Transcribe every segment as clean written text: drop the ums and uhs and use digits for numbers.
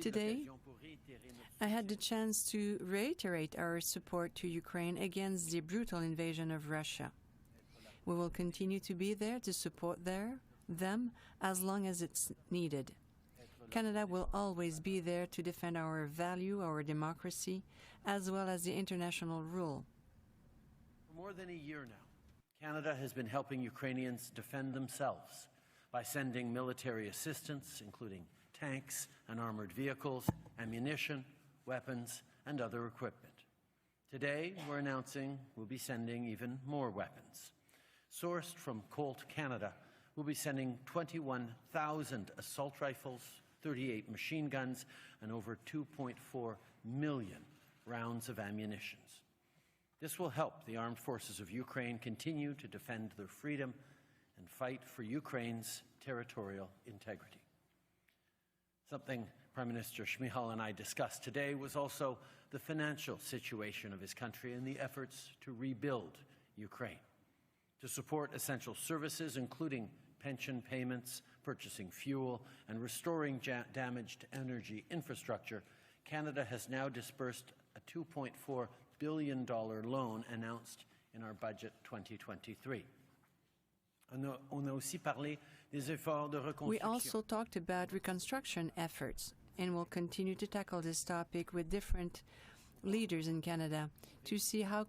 Today, I had the chance to reiterate our support to Ukraine against the brutal invasion of Russia. We will continue to be there to support them as long as it's needed. Canada will always be there to defend our value, our democracy, as well as the international rule. For more than a year now, Canada has been helping Ukrainians defend themselves by sending military assistance, including tanks and armored vehicles, ammunition, weapons, and other equipment. Today, we're announcing we'll be sending even more weapons. Sourced from Colt Canada, we'll be sending 21,000 assault rifles, 38 machine guns, and over 2.4 million rounds of ammunition. This will help the armed forces of Ukraine continue to defend their freedom and fight for Ukraine's territorial integrity. Something Prime Minister Shmyhal and I discussed today was also the financial situation of his country and the efforts to rebuild Ukraine. To support essential services, including pension payments, purchasing fuel, and restoring damaged energy infrastructure, Canada has now disbursed a $2.4 billion loan announced in our budget 2023. We also talked about reconstruction efforts and will continue to tackle this topic with different leaders in Canada to see how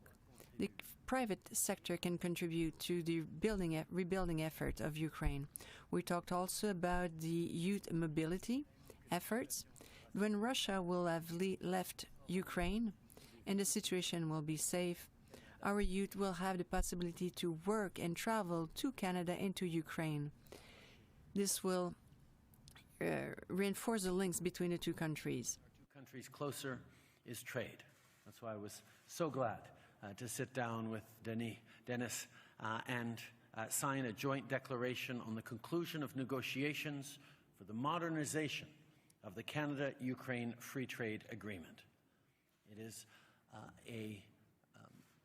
the private sector can contribute to the rebuilding effort of Ukraine. We talked also about the youth mobility efforts. When Russia will have left Ukraine and the situation will be safe, our youth will have the possibility to work and travel to Canada and to Ukraine. This will reinforce the links between the two countries. Our two countries closer is trade. That's why I was so glad to sit down with Denis and sign a joint declaration on the conclusion of negotiations for the modernization of the Canada-Ukraine Free Trade Agreement. It is a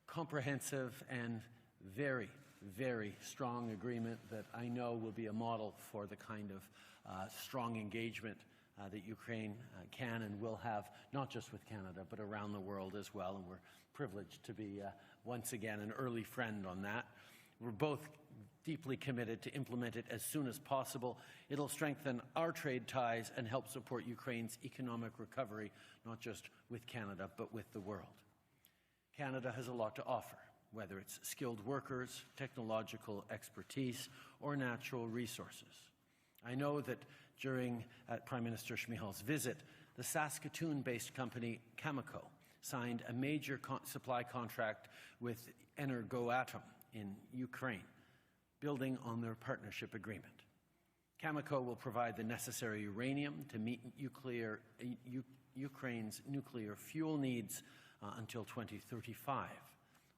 comprehensive and very, very strong agreement that I know will be a model for the kind of strong engagement that Ukraine can and will have, not just with Canada, but around the world as well. And we're privileged to be, once again, an early friend on that. We're both deeply committed to implement it as soon as possible. It'll strengthen our trade ties and help support Ukraine's economic recovery, not just with Canada, but with the world. Canada has a lot to offer, whether it's skilled workers, technological expertise, or natural resources. I know that during Prime Minister Shmyhal's visit, the Saskatoon-based company Cameco signed a major supply contract with Energoatom in Ukraine, building on their partnership agreement. Cameco will provide the necessary uranium to meet Ukraine's nuclear fuel needs until 2035,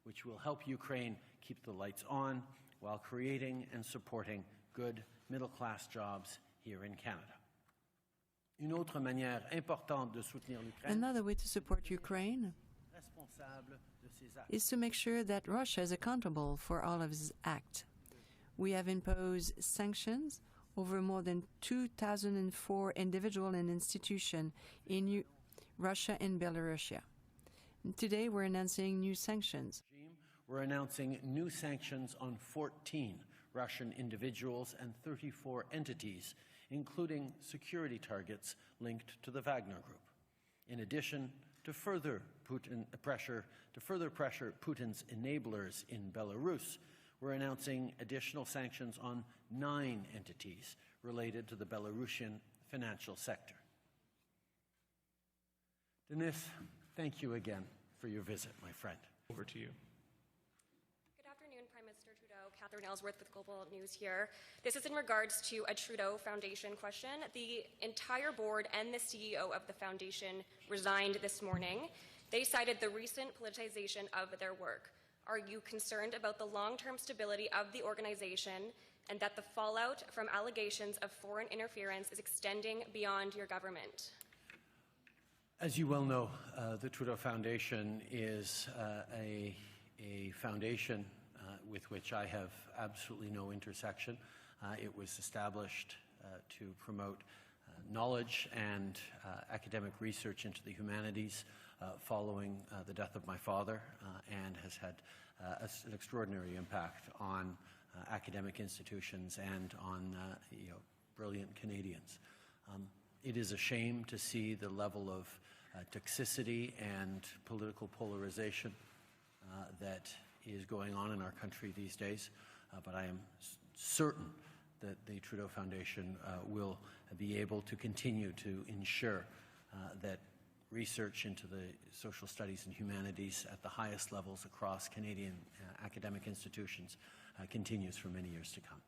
which will help Ukraine keep the lights on while creating and supporting good middle-class jobs here in Canada. Another way to support Ukraine is to make sure that Russia is accountable for all of its acts. We have imposed sanctions over more than 2,004 individuals and institutions in Russia and Belarus. Today, we're announcing new sanctions. We're announcing new sanctions on 14 Russian individuals and 34 entities, including security targets linked to the Wagner Group. In addition, to further pressure Putin's enablers in Belarus, we're announcing additional sanctions on 9 entities related to the Belarusian financial sector. Denis, thank you again for your visit, my friend. Over to you. Good afternoon, Prime Minister Trudeau. Catherine Ellsworth with Global News here. This is in regards to a Trudeau Foundation question. The entire board and the CEO of the foundation resigned this morning. They cited the recent politicization of their work. Are you concerned about the long-term stability of the organization and that the fallout from allegations of foreign interference is extending beyond your government? As you well know, the Trudeau Foundation is a foundation with which I have absolutely no intersection. It was established to promote knowledge and academic research into the humanities following the death of my father, and has had an extraordinary impact on academic institutions and on brilliant Canadians. It is a shame to see the level of toxicity and political polarization that is going on in our country these days, but I am certain that the Trudeau Foundation will be able to continue to ensure that research into the social studies and humanities at the highest levels across Canadian academic institutions continues for many years to come.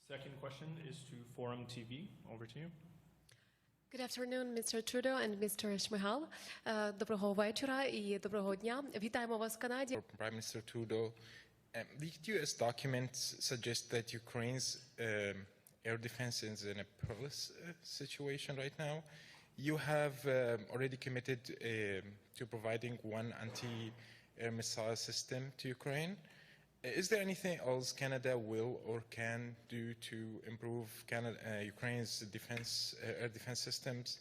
Second question is to Forum TV. Over to you. Good afternoon, Mr. Trudeau and Mr. Shmyhal. Доброго вечора і доброго дня. Вітаємо вас в Канаді. Prime Minister Trudeau, the US documents suggest that Ukraine's air defense is in a perilous situation right now. You have already committed to providing one anti-air missile system to Ukraine. Is there anything else Canada will or can do to improve Ukraine's air defense systems?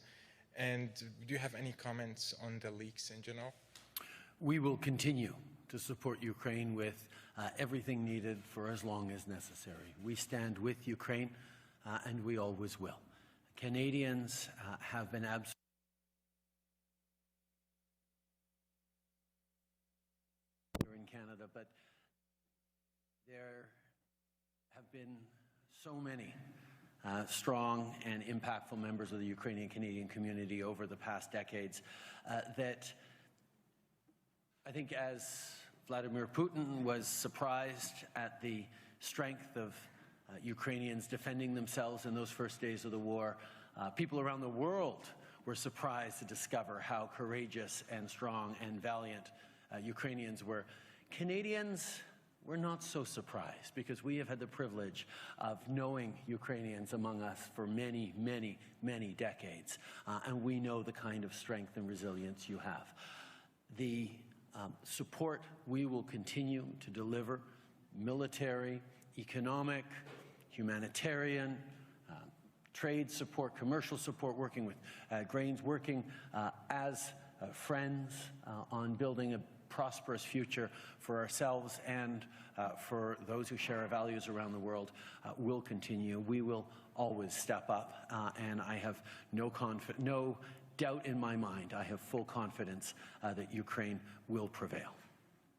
And do you have any comments on the leaks in general? We will continue to support Ukraine with everything needed for as long as necessary. We stand with Ukraine, and we always will. Canadians have been absolutely in Canada, but there have been so many strong and impactful members of the Ukrainian Canadian community over the past decades that I think, as Vladimir Putin was surprised at the strength of Ukrainians defending themselves in those first days of the war, people around the world were surprised to discover how courageous and strong and valiant Ukrainians were. Canadians were not so surprised because we have had the privilege of knowing Ukrainians among us for many, many, many decades, and we know the kind of strength and resilience you have. The support we will continue to deliver, military, economic, humanitarian, trade support, commercial support, working with grains, working as friends on building a prosperous future for ourselves and for those who share our values around the world will continue. We will always step up, and I have no doubt in my mind. I have full confidence that Ukraine will prevail.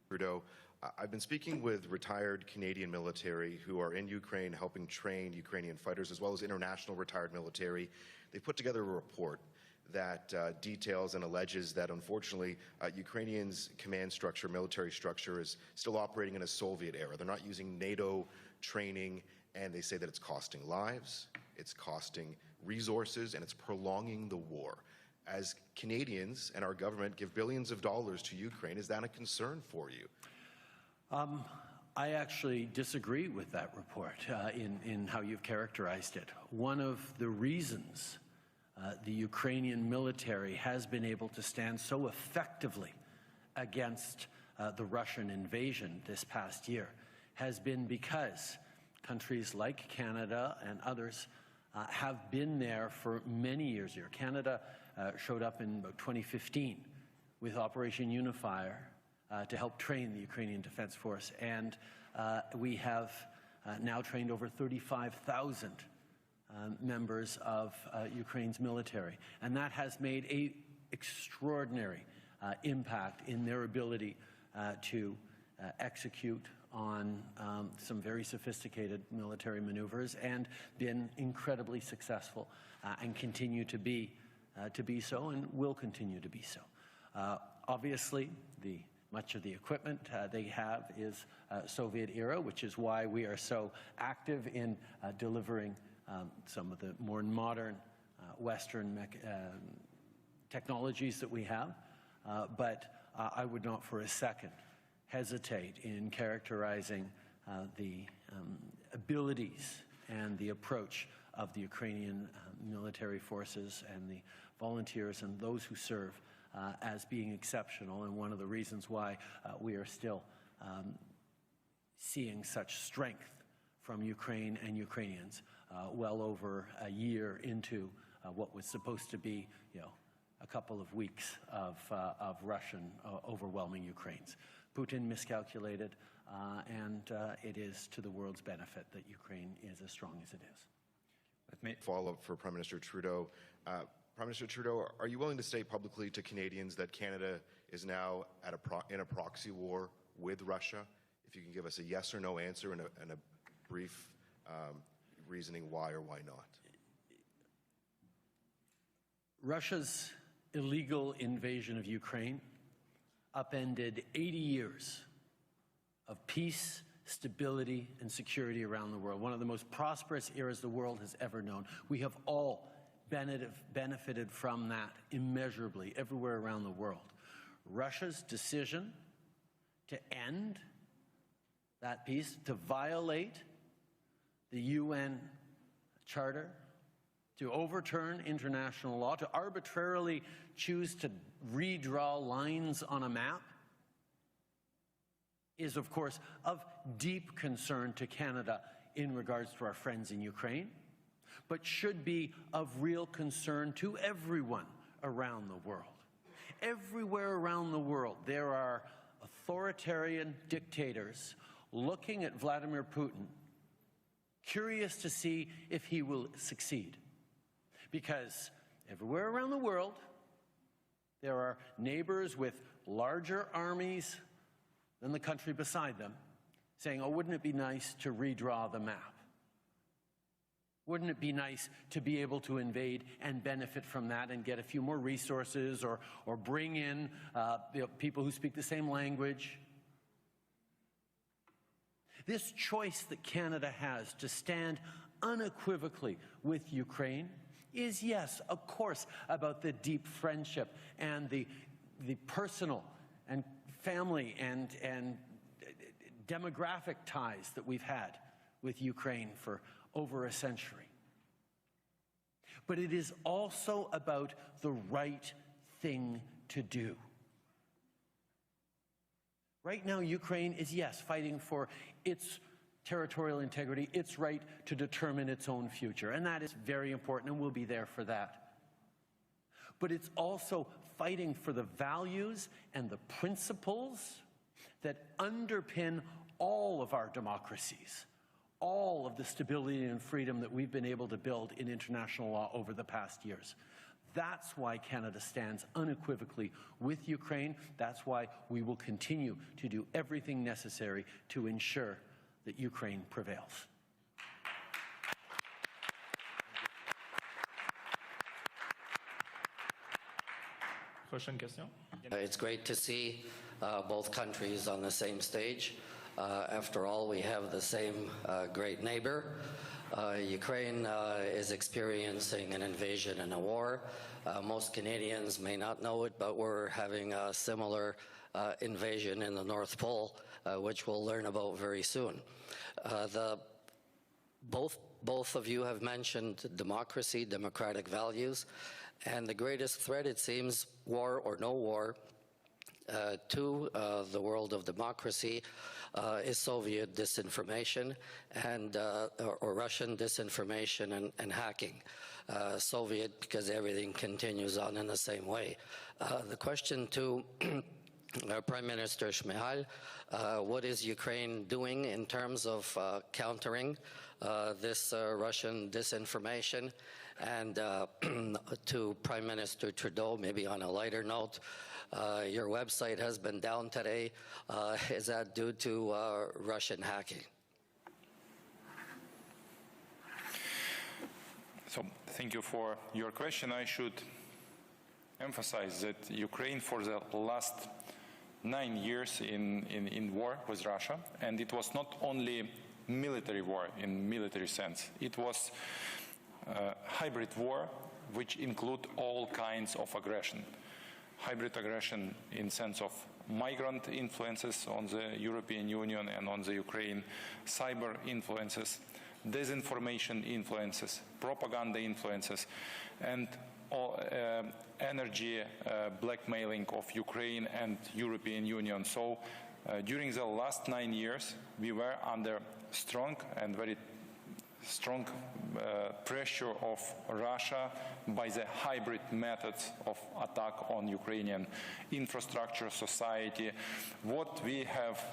Trudeau, I've been speaking with retired Canadian military who are in Ukraine helping train Ukrainian fighters, as well as international retired military. They put together a report that details and alleges that, unfortunately, Ukrainians' command structure, military structure, is still operating in a Soviet era. They're not using NATO training, and they say that it's costing lives, it's costing resources, and it's prolonging the war. As Canadians and our government give billions of dollars to Ukraine, is that a concern for you? I actually disagree with that report in how you've characterized it. One of the reasons the Ukrainian military has been able to stand so effectively against the Russian invasion this past year has been because countries like Canada and others have been there for many years here. Canada showed up in about 2015 with Operation Unifier to help train the Ukrainian Defense Force, and we have now trained over 35,000 members of Ukraine's military, and that has made an extraordinary impact in their ability to execute on some very sophisticated military maneuvers, and been incredibly successful and continue to be so, and will continue to be so. Obviously, much of the equipment they have is Soviet era, which is why we are so active in delivering some of the more modern Western technologies that we have. But I would not for a second hesitate in characterizing the abilities and the approach of the Ukrainian military forces and the volunteers and those who serve as being exceptional, and one of the reasons why we are still seeing such strength from Ukraine and Ukrainians well over a year into what was supposed to be, a couple of weeks of Russian overwhelming Ukraine's. Putin miscalculated, and it is to the world's benefit that Ukraine is as strong as it is. Let me follow up for Prime Minister Trudeau. Prime Minister Trudeau, are you willing to say publicly to Canadians that Canada is now in a proxy war with Russia? If you can give us a yes or no answer and a brief reasoning why or why not. Russia's illegal invasion of Ukraine upended 80 years of peace, stability, and security around the world, one of the most prosperous eras the world has ever known. We have all benefited from that immeasurably everywhere around the world. Russia's decision to end that peace, to violate the UN Charter, to overturn international law, to arbitrarily choose to redraw lines on a map, is, of course, of deep concern to Canada in regards to our friends in Ukraine, but should be of real concern to everyone around the world. Everywhere around the world, there are authoritarian dictators looking at Vladimir Putin, curious to see if he will succeed. Because everywhere around the world, there are neighbors with larger armies than the country beside them saying, oh, wouldn't it be nice to redraw the map? Wouldn't it be nice to be able to invade and benefit from that and get a few more resources or bring in people who speak the same language? This choice that Canada has to stand unequivocally with Ukraine is, yes, of course, about the deep friendship and the personal and family and demographic ties that we've had with Ukraine for over a century. But it is also about the right thing to do. Right now, Ukraine is, yes, fighting for its territorial integrity, its right to determine its own future. And that is very important, and we'll be there for that. But it's also fighting for the values and the principles that underpin all of our democracies, all of the stability and freedom that we've been able to build in international law over the past years. That's why Canada stands unequivocally with Ukraine. That's why we will continue to do everything necessary to ensure that Ukraine prevails. Question, question? It's great to see both countries on the same stage. After all, we have the same great neighbor. Ukraine is experiencing an invasion and a war. Most Canadians may not know it, but we're having a similar invasion in the North Pole, which we'll learn about very soon. Both of you have mentioned democracy, democratic values, and the greatest threat, it seems, war or no war, to the world of democracy is Soviet disinformation and or Russian disinformation and hacking. Soviet, because everything continues on in the same way. The question to Prime Minister Shmyhal, what is Ukraine doing in terms of countering this Russian disinformation? And to Prime Minister Trudeau, maybe on a lighter note, your website has been down today. Is that due to Russian hacking? So thank you for your question. I should emphasize that Ukraine for the last 9 years in war with Russia, and it was not only military war in military sense. It was hybrid war, which include all kinds of aggression. Hybrid aggression in sense of migrant influences on the European Union and on the Ukraine, cyber influences, disinformation influences, propaganda influences, and energy blackmailing of Ukraine and European Union. So during the last 9 years, we were under strong and very strong pressure of Russia by the hybrid methods of attack on Ukrainian infrastructure, society. What we have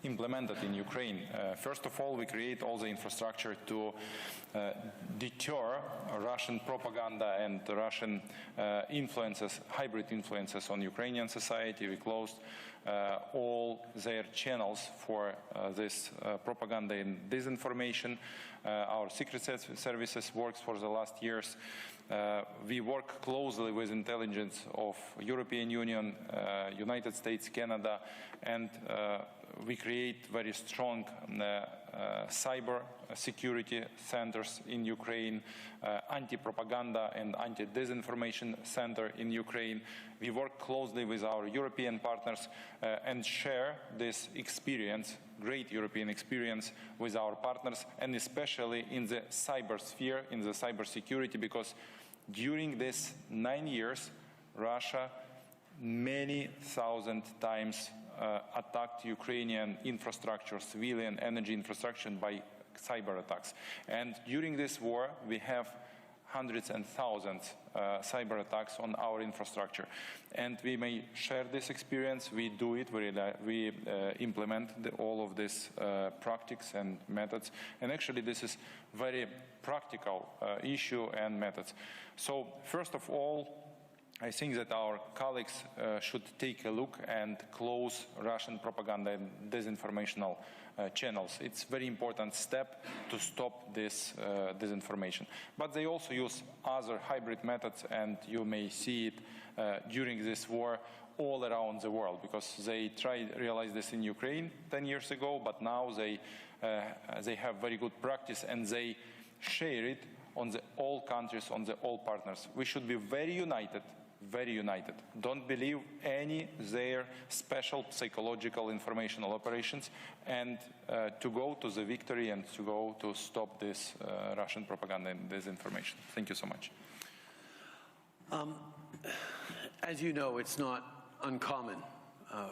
implemented in Ukraine, first of all, we create all the infrastructure to deter Russian propaganda and Russian influences, hybrid influences on Ukrainian society. We closed all their channels for this propaganda and disinformation. Our secret services works for the last years. We work closely with intelligence of European Union, United States, Canada, and we create very strong cyber security centers in Ukraine, anti-propaganda and anti-disinformation center in Ukraine. We work closely with our European partners and share this experience, great European experience, with our partners, and especially in the cyber sphere, in the cyber security, because during these 9 years, Russia many thousand times attacked Ukrainian infrastructure, civilian energy infrastructure by cyber attacks. And during this war, we have hundreds and thousands cyber attacks on our infrastructure. And we may share this experience, we do it, we implement all of these practices and methods. And actually this is very practical issue and methods. So first of all, I think that our colleagues should take a look and close Russian propaganda and disinformational channels. It's a very important step to stop this disinformation. But they also use other hybrid methods, and you may see it during this war all around the world, because they tried to realize this in Ukraine 10 years ago, but now they have very good practice and they share it on all countries, on all partners. We should be very united. Very united. Don't believe any their special psychological informational operations, and to go to the victory and to go to stop this Russian propaganda and disinformation. Thank you so much. As you know, it's not uncommon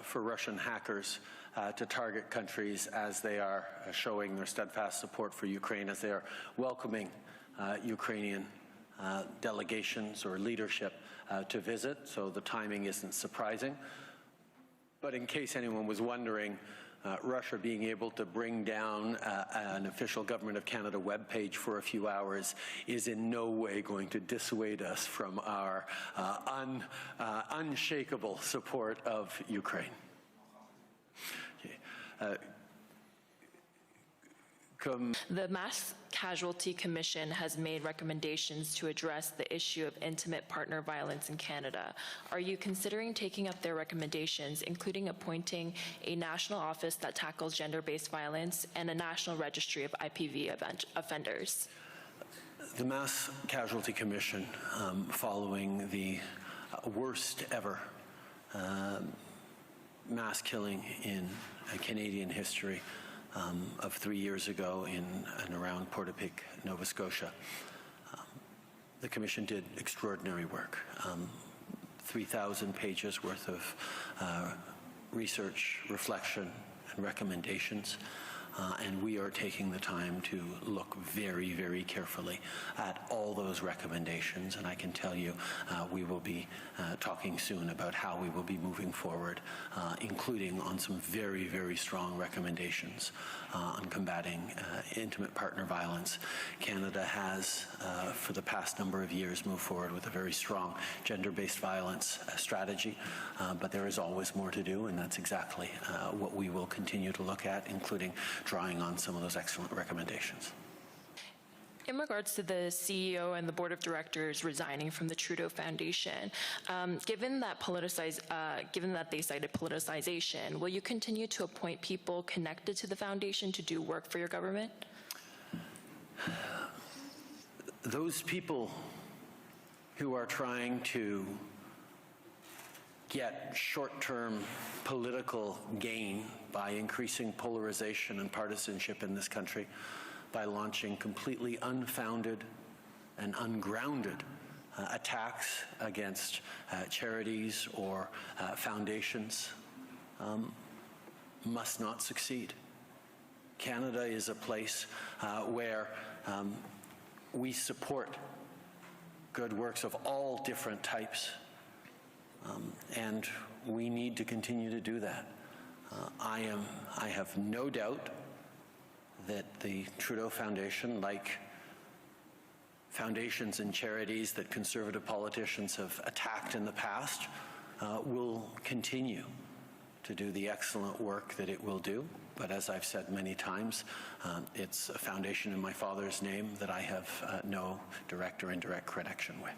for Russian hackers to target countries as they are showing their steadfast support for Ukraine, as they are welcoming Ukrainian delegations or leadership to visit, so the timing isn't surprising. But in case anyone was wondering, Russia being able to bring down an official Government of Canada webpage for a few hours is in no way going to dissuade us from our unshakable support of Ukraine. Okay. The Mass Casualty Commission has made recommendations to address the issue of intimate partner violence in Canada. Are you considering taking up their recommendations, including appointing a national office that tackles gender-based violence and a national registry of IPV offenders? The Mass Casualty Commission, following the worst ever mass killing in Canadian history, of 3 years ago in and around Portapique, Nova Scotia. The Commission did extraordinary work. 3,000 pages worth of research, reflection, and recommendations. And we are taking the time to look very, very carefully at all those recommendations. And I can tell you we will be talking soon about how we will be moving forward, including on some very, very strong recommendations on combating intimate partner violence. Canada has, for the past number of years, moved forward with a very strong gender-based violence strategy. But there is always more to do, and that's exactly what we will continue to look at, including drawing on some of those excellent recommendations. In regards to the CEO and the board of directors resigning from the Trudeau Foundation, given that they cited politicization, will you continue to appoint people connected to the foundation to do work for your government? Those people who are trying to get short-term political gain by increasing polarization and partisanship in this country, by launching completely unfounded and ungrounded attacks against charities or foundations, must not succeed. Canada is a place where we support good works of all different types, and we need to continue to do that. I have no doubt that the Trudeau Foundation, like foundations and charities that conservative politicians have attacked in the past, will continue to do the excellent work that it will do. But as I've said many times, it's a foundation in my father's name that I have no direct or indirect connection with.